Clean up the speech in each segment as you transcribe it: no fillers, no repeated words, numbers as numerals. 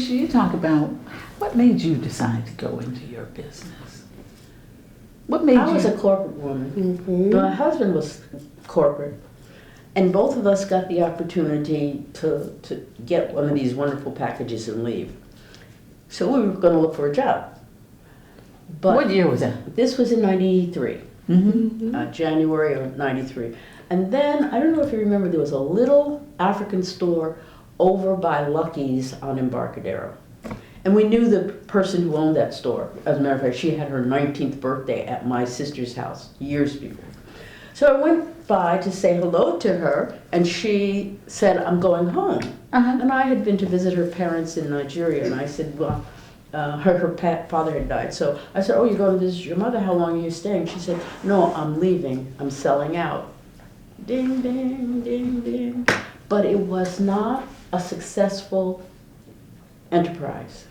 Keisha, you talk about what made you decide to go into your business? What made I you? was a corporate woman. My husband was corporate. And both of us got the opportunity to get one of these wonderful packages and leave. So we were going to look for a job. But What year was that? this was in 93, January of 93. And then, I don't know if you remember, there was a little African store over by Lucky's on Embarcadero. And we knew the person who owned that store. As a matter of fact, she had her 19th birthday at my sister's house years before. So I went by to say hello to her, and she said, I'm going home. And I had been to visit her parents in Nigeria, and I said, well, her father had died. So I said, oh, you're going to visit your mother? How long are you staying? She said, no, I'm leaving. I'm selling out. Ding, ding, ding, ding. But it was not a successful enterprise.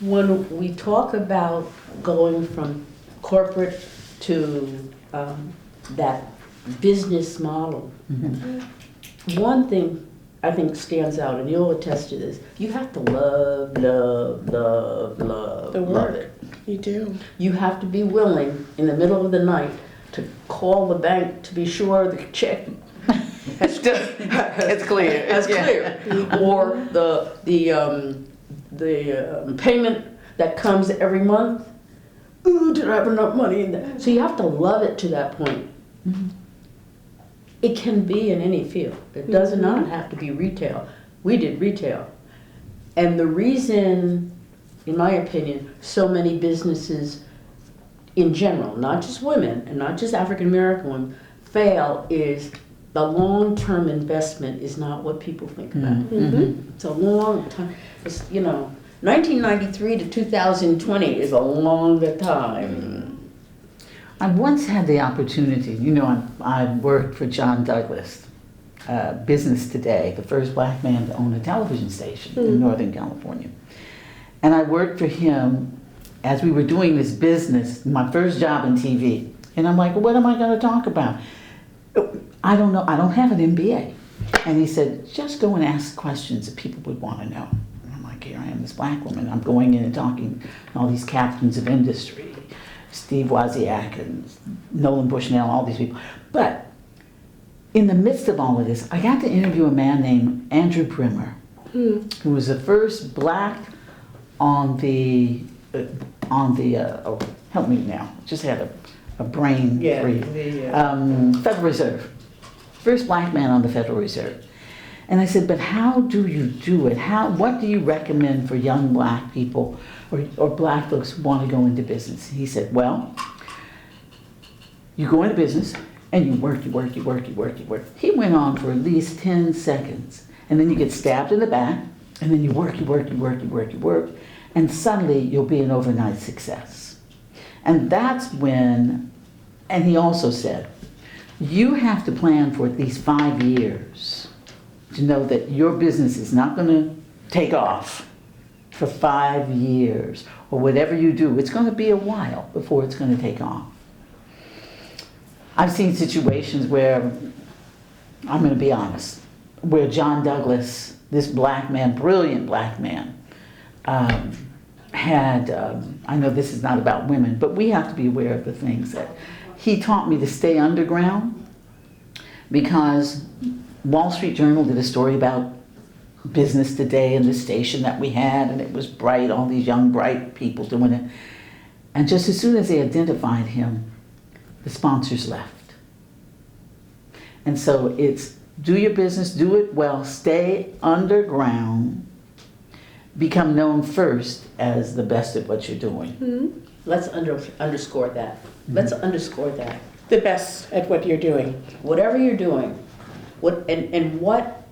When we talk about going from corporate to that business model, one thing I think stands out, and you'll attest to this, you have to love The love work. it. You do. You have to be willing in the middle of the night to call the bank to be sure the check It's clear. It's clear. Or the payment that comes every month. Ooh, did I have enough money in there? So you have to love it to that point. It can be in any field. It does not have to be retail. We did retail. And the reason, in my opinion, so many businesses in general, not just women and not just African American women, fail is the long-term investment is not what people think about. It's a long time. It's, 1993 to 2020 is a longer time. I once had the opportunity, I worked for John Douglas, Business Today, the first black man to own a television station in Northern California. And I worked for him as we were doing this business, my first job in TV. And I'm like, well, what am I going to talk about? I don't know. I don't have an MBA. And he said, just go and ask questions that people would want to know. And I'm like, here I am, this black woman. I'm going in and talking to all these captains of industry, Steve Wozniak and Nolan Bushnell, all these people. But in the midst of all of this, I got to interview a man named Andrew Brimmer, who was the first black on the help me now, just had a brain freeze. Federal Reserve. First black man on the Federal Reserve. And I said, but how do you do it? What do you recommend for young black people or black folks who want to go into business? He said, well, you go into business and you work. He went on for at least 10 seconds. And then you get stabbed in the back, and then you work. And suddenly you'll be an overnight success. And that's when, and he also said, you have to plan for at least 5 years to know that your business is not going to take off for 5 years, or whatever you do, it's going to be a while before it's going to take off. I've seen situations where, I'm going to be honest, where John Douglas, this black man, brilliant black man, had, I know this is not about women, but we have to be aware of the things that he taught me to stay underground, because Wall Street Journal did a story about Business Today and the station that we had, and it was bright, all these young, bright people doing it. And just as soon as they identified him, the sponsors left. And so it's do your business, do it well, stay underground, become known first as the best at what you're doing. Let's underscore that. Let's underscore that. The best at what you're doing. Whatever you're doing, what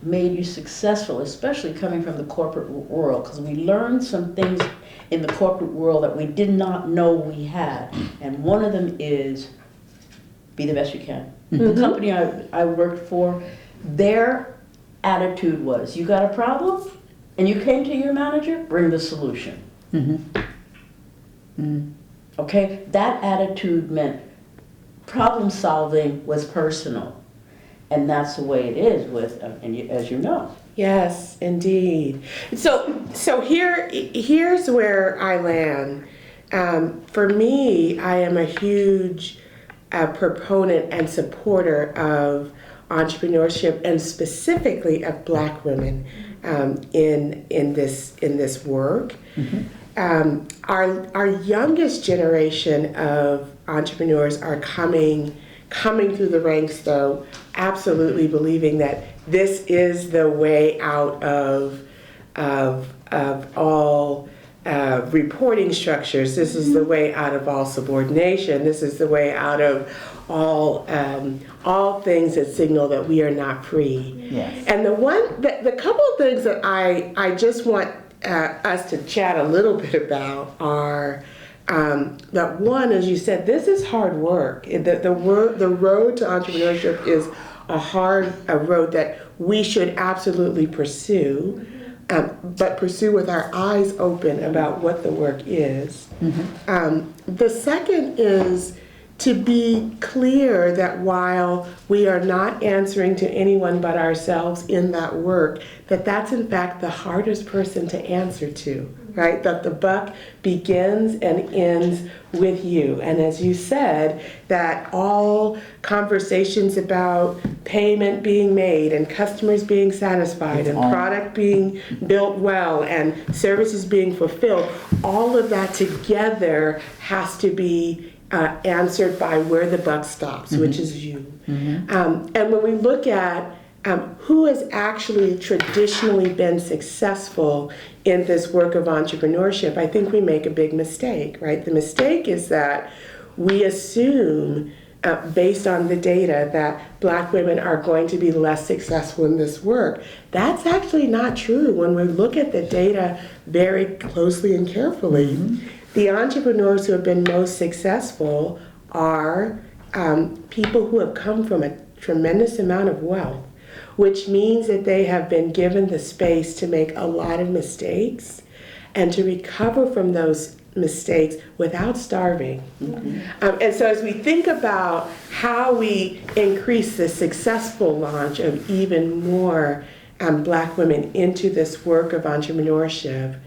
made you successful, especially coming from the corporate world, because we learned some things in the corporate world that we did not know we had. And one of them is be the best you can. The company I worked for, their attitude was, you got a problem and you came to your manager, bring the solution. Okay, that attitude meant problem solving was personal. And that's the way it is with, as you know. Yes, indeed. So here's where I land. For me, I am a huge proponent and supporter of entrepreneurship, and specifically of Black women in this work. Our youngest generation of entrepreneurs are coming through the ranks, though, absolutely believing that this is the way out of all reporting structures. This is the way out of all subordination. This is the way out of all things that signal that we are not free. Yes. And the couple of things that I just want us to chat a little bit about are that one, as you said, this is hard work. The road to entrepreneurship is a road that we should absolutely pursue, but pursue with our eyes open about what the work is. The second is to be clear that while we are not answering to anyone but ourselves in that work, that's in fact the hardest person to answer to, right? That the buck begins and ends with you. And as you said, that all conversations about payment being made and customers being satisfied and product being built well and services being fulfilled, all of that together has to be answered by where the buck stops, which is you. And when we look at who has actually traditionally been successful in this work of entrepreneurship, I think we make a big mistake, right? The mistake is that we assume, based on the data, that Black women are going to be less successful in this work. That's actually not true when we look at the data very closely and carefully. The entrepreneurs who have been most successful are people who have come from a tremendous amount of wealth, which means that they have been given the space to make a lot of mistakes and to recover from those mistakes without starving. And so as we think about how we increase the successful launch of even more Black women into this work of entrepreneurship,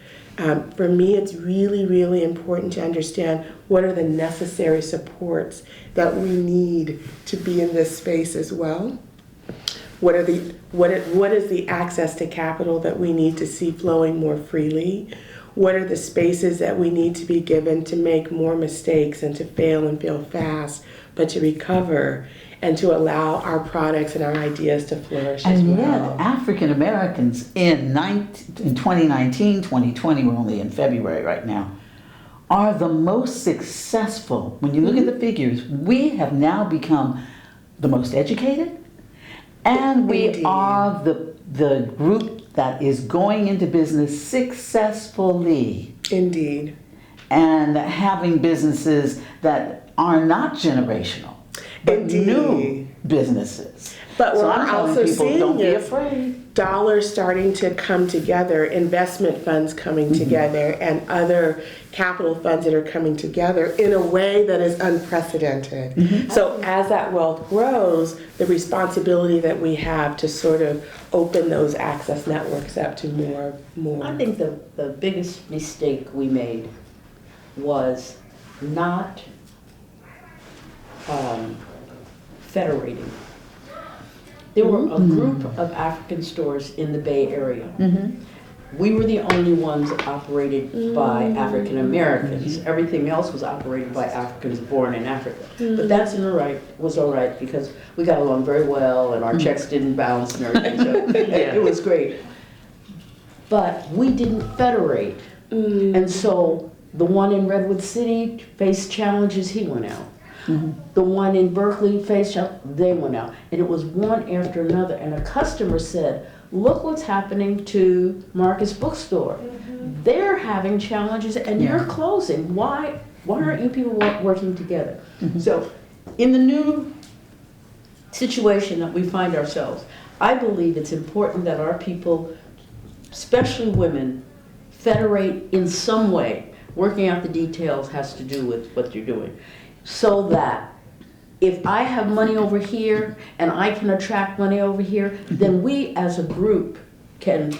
for me, it's really, really important to understand what are the necessary supports that we need to be in this space as well. What is the access to capital that we need to see flowing more freely? What are the spaces that we need to be given to make more mistakes and to fail and fail fast, but to recover and to allow our products and our ideas to flourish as well? And yet, African Americans in 2019, 2020, we're only in February right now, are the most successful. When you look at the figures, we have now become the most educated, and we are the group that is going into business successfully. Indeed. And having businesses that are not generational, but new businesses. But So we're I'm telling also people, seeing don't be is afraid. dollars starting to come together, investment funds coming together, and other capital funds that are coming together in a way that is unprecedented. So as that wealth grows, the responsibility that we have to sort of open those access networks up to more. I think the biggest mistake we made was not federating. There were a group of African stores in the Bay Area. We were the only ones operated by African Americans. Everything else was operated by Africans born in Africa. But that's was all right because we got along very well and our checks didn't bounce and everything. So it was great. But we didn't federate. And so the one in Redwood City faced challenges, he went out. The one in Berkeley faced challenges, they went out. And it was one after another. And a customer said, look what's happening to Marcus Bookstore. They're having challenges and you're closing. Why aren't you people working together? So in the new situation that we find ourselves, I believe it's important that our people, especially women, federate in some way. Working out the details has to do with what you're doing, so that if I have money over here and I can attract money over here, then we as a group can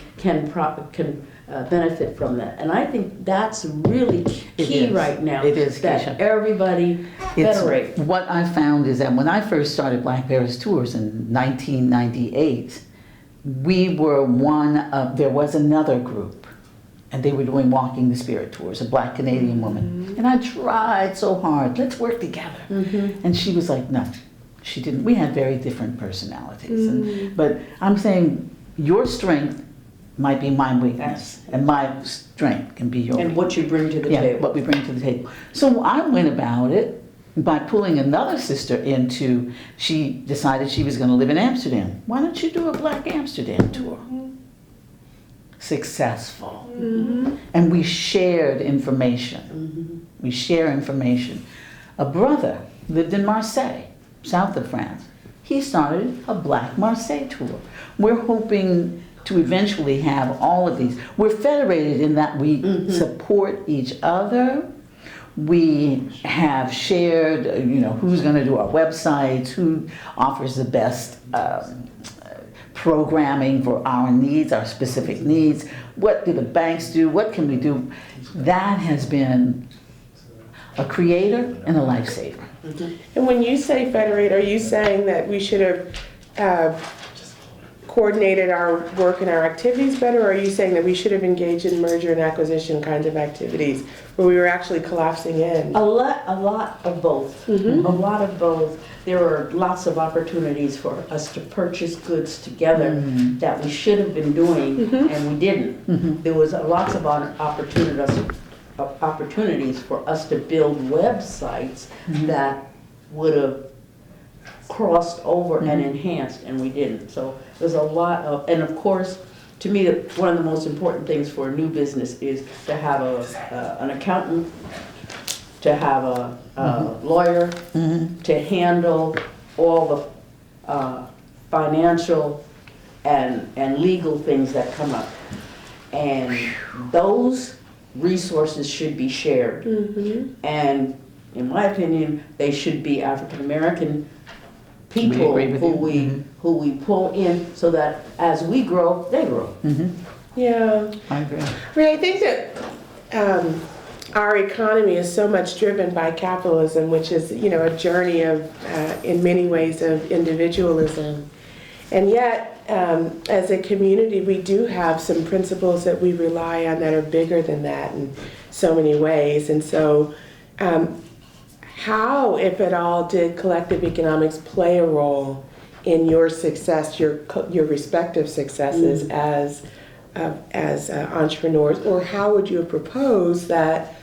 benefit from that. And I think that's really key right now. It is, that Keisha. everybody federate. What I found is that when I first started Black Paris Tours in 1998, we were there was another group, and they were doing Walking the Spirit tours, a Black Canadian woman. And I tried so hard, let's work together. And she was like, no, she didn't. We had very different personalities. But I'm saying your strength might be my weakness, and my strength can be your And what you bring to the table. what we bring to the table. So I went about it by pulling another sister into, she decided she was going to live in Amsterdam. Why don't you do a Black Amsterdam tour? Successful. And we shared information. We share information. A brother lived in Marseille, south of France. He started a Black Marseille tour. We're hoping to eventually have all of these. We're federated in that we support each other. We have shared, who's going to do our websites, who offers the best programming for our needs, our specific needs. What do the banks do? What can we do? That has been a creator and a lifesaver. And when you say federate, are you saying that we should have coordinated our work and our activities better, or are you saying that we should have engaged in merger and acquisition kinds of activities where we were actually collapsing in? A lot of both. A lot of both. There were lots of opportunities for us to purchase goods together that we should have been doing and we didn't. There was lots of opportunities for us to build websites that would have crossed over and enhanced, and we didn't. So there's a lot of, and of course, to me, one of the most important things for a new business is to have an accountant, to have a lawyer, to handle all the financial and legal things that come up. And those resources should be shared. And in my opinion, they should be African American people who we pull in, so that as we grow, they grow. Yeah. I agree. I think that our economy is so much driven by capitalism, which is, a journey of, in many ways, of individualism. And yet, as a community, we do have some principles that we rely on that are bigger than that in so many ways. And so, how, if at all, did collective economics play a role in your success, your respective successes as entrepreneurs? Or how would you have proposed that,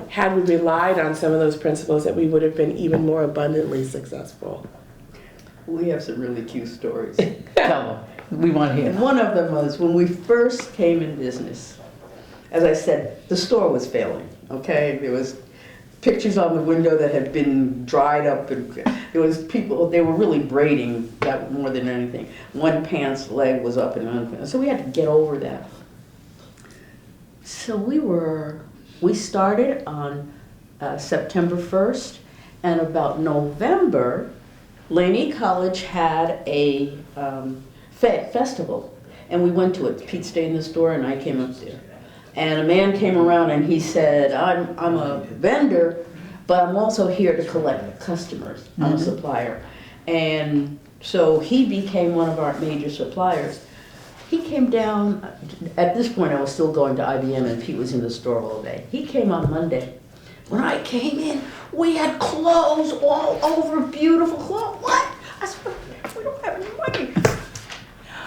had we relied on some of those principles, that we would have been even more abundantly successful? We have some really cute stories. Tell them. We want to hear. And one of them was when we first came in business. As I said, the store was failing, okay? There was pictures on the window that had been dried up, and there was people, they were really braiding that more than anything. One pant's leg was up and on, so we had to get over that. So we started on September 1st, and about November, Laney College had a festival, and we went to it. Pete stayed in the store, and I came up there. And a man came around and he said, I'm a vendor, but I'm also here to collect customers. I'm a supplier. And so he became one of our major suppliers. He came down, at this point I was still going to IBM and Pete was in the store all day. He came on Monday. When I came in, we had clothes all over, beautiful clothes. What? I said, we don't have any money.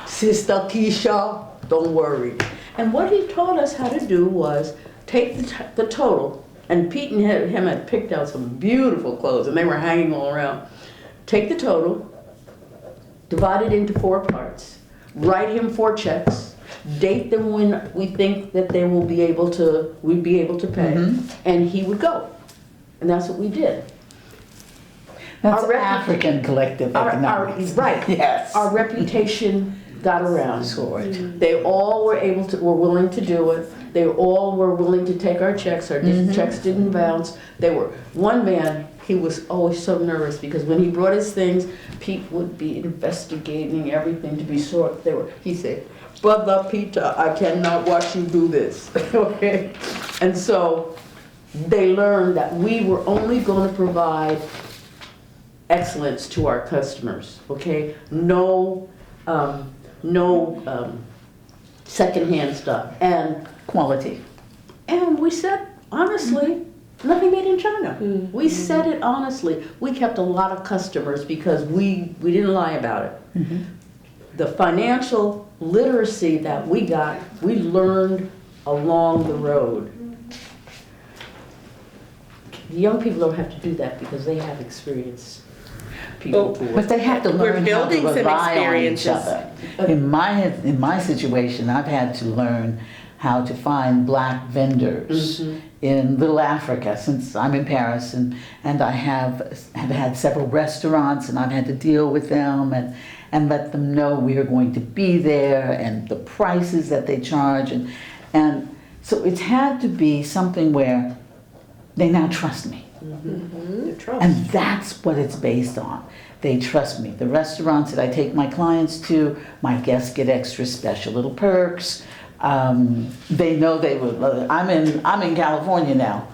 Sister Keisha, don't worry. And what he taught us how to do was take the total, and Pete and him had picked out some beautiful clothes, and they were hanging all around. Take the total, divide it into 4 parts, write him 4 checks, date them when we think that we'd be able to pay, and he would go. And that's what we did. That's African collective economics. Right. Yes. Our reputation got around. They all were willing to do it. They all were willing to take our checks. Our checks didn't bounce. One man, he was always so nervous because when he brought his things, Pete would be investigating everything to be sure they were. He said, "Brother Peter, I cannot watch you do this." Okay, and so they learned that we were only going to provide excellence to our customers. Okay, no secondhand stuff and Quality. And we said, honestly, nothing made in China. We said it honestly. We kept a lot of customers because we didn't lie about it. The financial literacy that we got, we learned along the road. The young people don't have to do that because they have experience. People who But they have to We're learn how to building some rely on each experiences. other. In my situation, I've had to learn how to find black vendors in Little Africa since I'm in Paris, and I have had several restaurants, and I've had to deal with them and let them know we are going to be there and the prices that they charge, and so it's had to be something where they now trust me. And that's what it's based on. They trust me. The restaurants that I take my clients to, my guests get extra special little perks. They know they will. I'm in California now.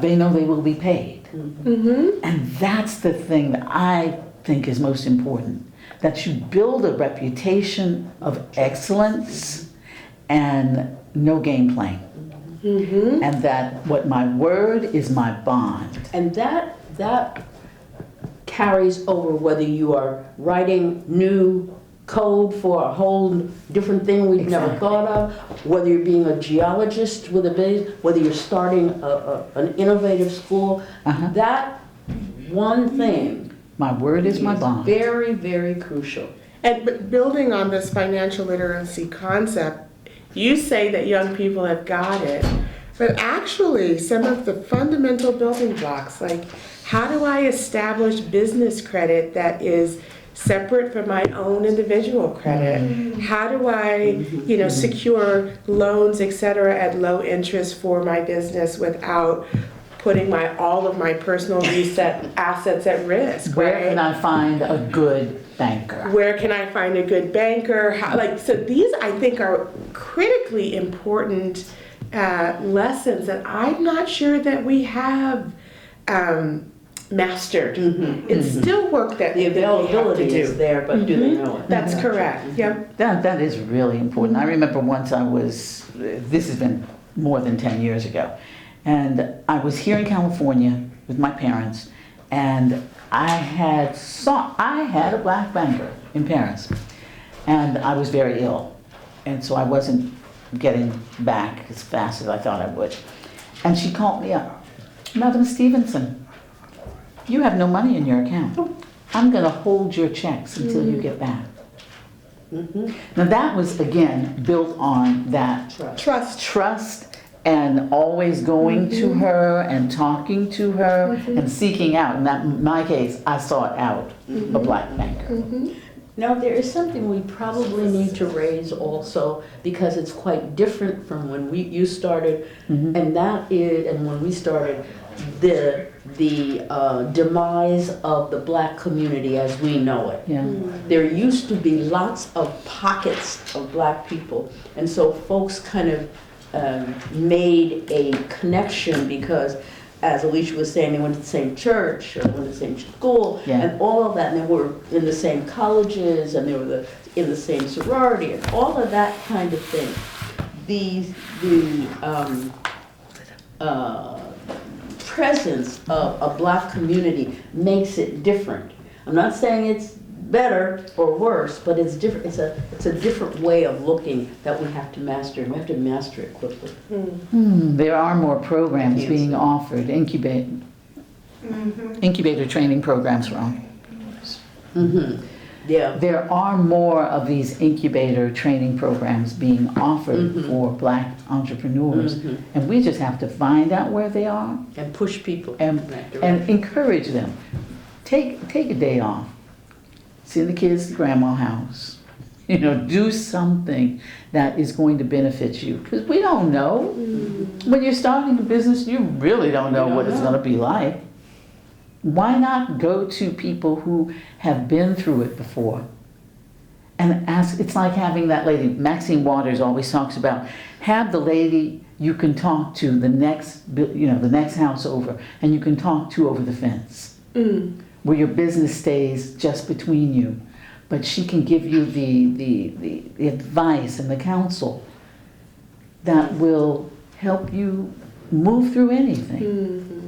They know they will be paid, and that's the thing that I think is most important. That you build a reputation of excellence and no game playing. And that what my word is my bond. And that carries over whether you are writing new code for a whole different thing we've never thought of, whether you're being a geologist with a base, whether you're starting an innovative school. That one thing, My word is my bond. very, very crucial. But building on this financial literacy concept, you say that young people have got it, but actually some of the fundamental building blocks, like how do I establish business credit that is separate from my own individual credit? How do I, secure loans, et cetera, at low interest for my business without putting all of my personal assets at risk? Where right? can I find a good banker? Where can I find a good banker? So these, I think, are critically important lessons that I'm not sure that we have mastered. It's still work that The availability we have to is do. there, but do they know it? That's correct. Yep. That is really important. I remember once this has been more than 10 years ago, and I was here in California with my parents, and I had a black banker in Paris, and I was very ill, and so I wasn't getting back as fast as I thought I would. And she called me up, "Madam Stevenson, you have no money in your account. I'm going to hold your checks until you get back." Now that was, again, built on that trust and always going to her and talking to her and seeking out. In my case, I sought out a black banker. Now, there is something we probably need to raise also, because it's quite different from when you started, and that is, and when we started, the demise of the black community as we know it. Yeah. There used to be lots of pockets of black people, and so folks kind of made a connection because, as Alicia was saying, they went to the same church, or went to the same school, and all of that, and they were in the same colleges, and they were in the same sorority, and all of that kind of thing. The presence of a black community makes it different. I'm not saying it's better or worse, but it's different. It's a different way of looking that we have to master, and we have to master it quickly. There are more programs being offered, incubator training programs for entrepreneurs. Yeah. There are more of these incubator training programs being offered for black entrepreneurs, and we just have to find out where they are And push people and in that direction. encourage them. Take a day off. Send the kids to grandma's house. Do something that is going to benefit you. Because we don't know. When you're starting a business, you really don't know what it's going to be like. why not go to people who have been through it before and ask? It's like having that lady, Maxine Waters always talks about, have the lady you can talk to the next house over, and you can talk to over the fence, where your business stays just between you, but she can give you the advice and the counsel that will help you move through anything.